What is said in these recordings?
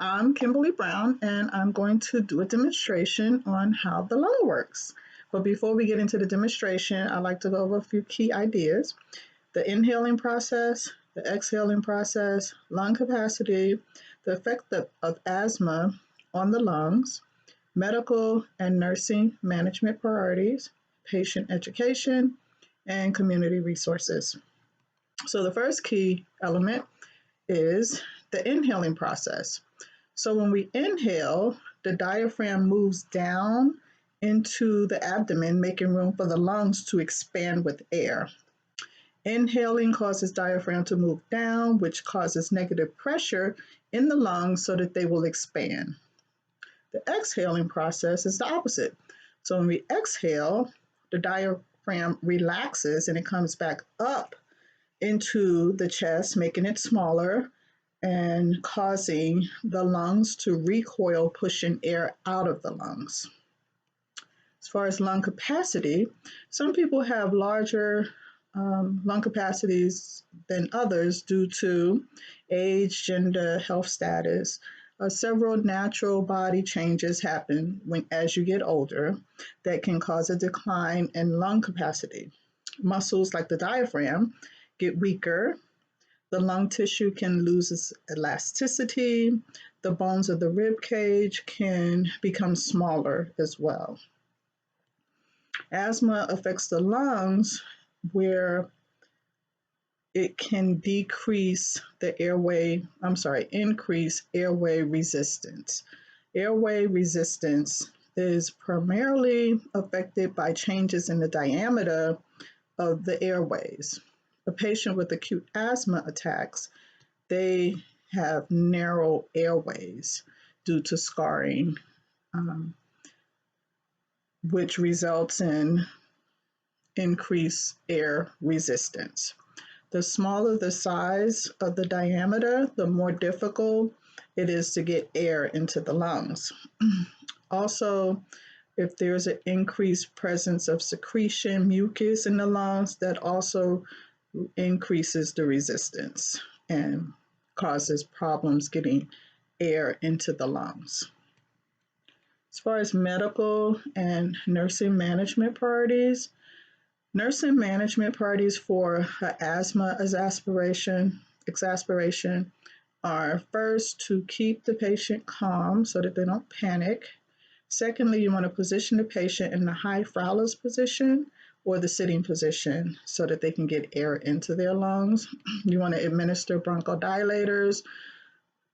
I'm Kimberly Brown, and I'm going to do a demonstration on how the lung works. But before we get into the demonstration, I'd like to go over a few key ideas. The inhaling process, the exhaling process, lung capacity, the effect of asthma on the lungs, medical and nursing management priorities, patient education, and community resources. So the first key element is the inhaling process. So when we inhale, the diaphragm moves down into the abdomen, making room for the lungs to expand with air. Inhaling causes diaphragm to move down, which causes negative pressure in the lungs so that they will expand. The exhaling process is the opposite. So when we exhale, the diaphragm relaxes and it comes back up into the chest, making it smaller and causing the lungs to recoil, pushing air out of the lungs. As far as lung capacity, some people have larger lung capacities than others due to age, gender, health status. Several natural body changes happen as you get older that can cause a decline in lung capacity. Muscles like the diaphragm get weaker. The lung tissue can lose its elasticity. The bones of the rib cage can become smaller as well. Asthma affects the lungs where it can increase airway resistance. Airway resistance is primarily affected by changes in the diameter of the airways. A patient with acute asthma attacks, they have narrow airways due to scarring, which results in increased air resistance. The smaller the size of the diameter, the more difficult it is to get air into the lungs. Also, if there's an increased presence of secretion, mucus in the lungs, that also increases the resistance and causes problems getting air into the lungs. As far as medical and nursing management priorities, nursing management priorities for asthma exacerbation are first to keep the patient calm so that they don't panic. Secondly, you want to position the patient in the high Fowler's position or the sitting position so that they can get air into their lungs. You want to administer bronchodilators,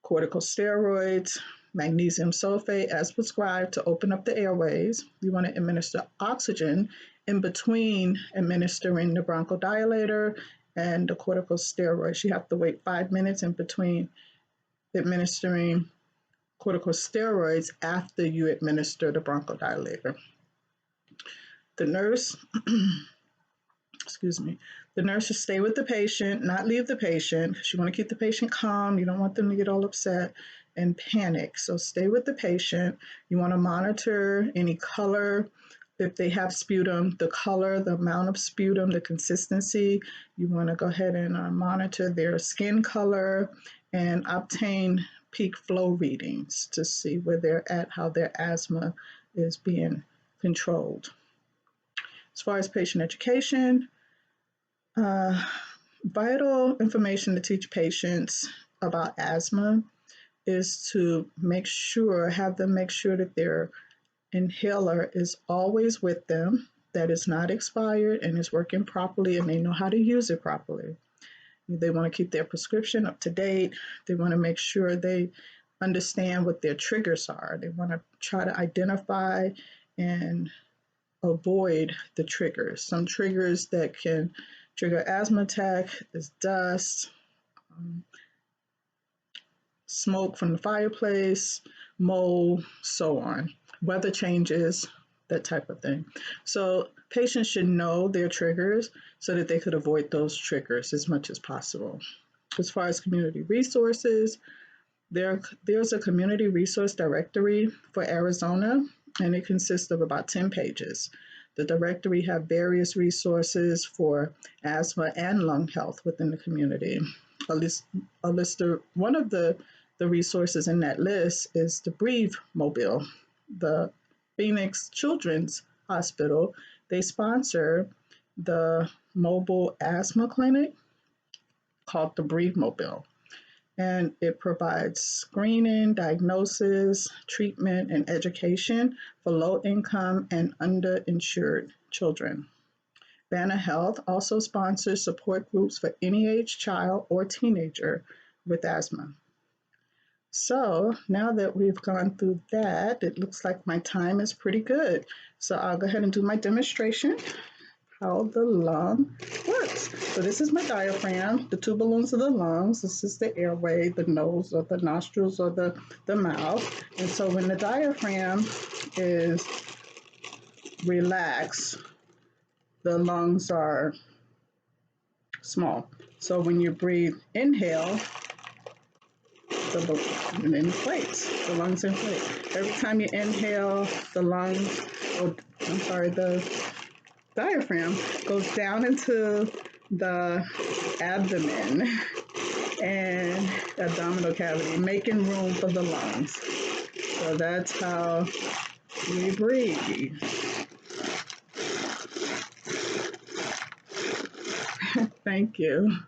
corticosteroids, magnesium sulfate as prescribed to open up the airways. You want to administer oxygen in between administering the bronchodilator and the corticosteroids. You have to wait 5 minutes in between administering corticosteroids after you administer the bronchodilator. The nurse, the nurse should stay with the patient, not leave the patient, because you want to keep the patient calm. You don't want them to get all upset and panic. So stay with the patient. You want to monitor any color. If they have sputum, the color, the amount of sputum, the consistency. You want to go ahead and monitor their skin color and obtain peak flow readings to see where they're at, how their asthma is being controlled. As far as patient education, vital information to teach patients about asthma is to have them make sure that their inhaler is always with them, that it's not expired and is working properly and they know how to use it properly. They want to keep their prescription up to date. They want to make sure they understand what their triggers are. They want to try to identify and avoid the triggers. Some triggers that can trigger asthma attack is dust, smoke from the fireplace, mold, so on. Weather changes, that type of thing. So patients should know their triggers so that they could avoid those triggers as much as possible. As far as community resources, there's a community resource directory for Arizona, and it consists of about 10 pages. The directory have various resources for asthma and lung health within the community. One of the the resources in that list is the Breathe Mobile. The Phoenix Children's Hospital, they sponsor the mobile asthma clinic called the Breathe Mobile. And it provides screening, diagnosis, treatment, and education for low income and underinsured children. Banner Health also sponsors support groups for any age child or teenager with asthma. So now that we've gone through that, it looks like my time is pretty good. So I'll go ahead and do my demonstration, how the lung works. So this is my diaphragm, the two balloons are the lungs. This is the airway, the nose or the nostrils or the mouth. And so when the diaphragm is relaxed, the lungs are small. So when you breathe, inhale, and inflates, the lungs inflate. Every time you inhale, the diaphragm goes down into the abdomen and abdominal cavity, making room for the lungs. So that's how we breathe. Thank you.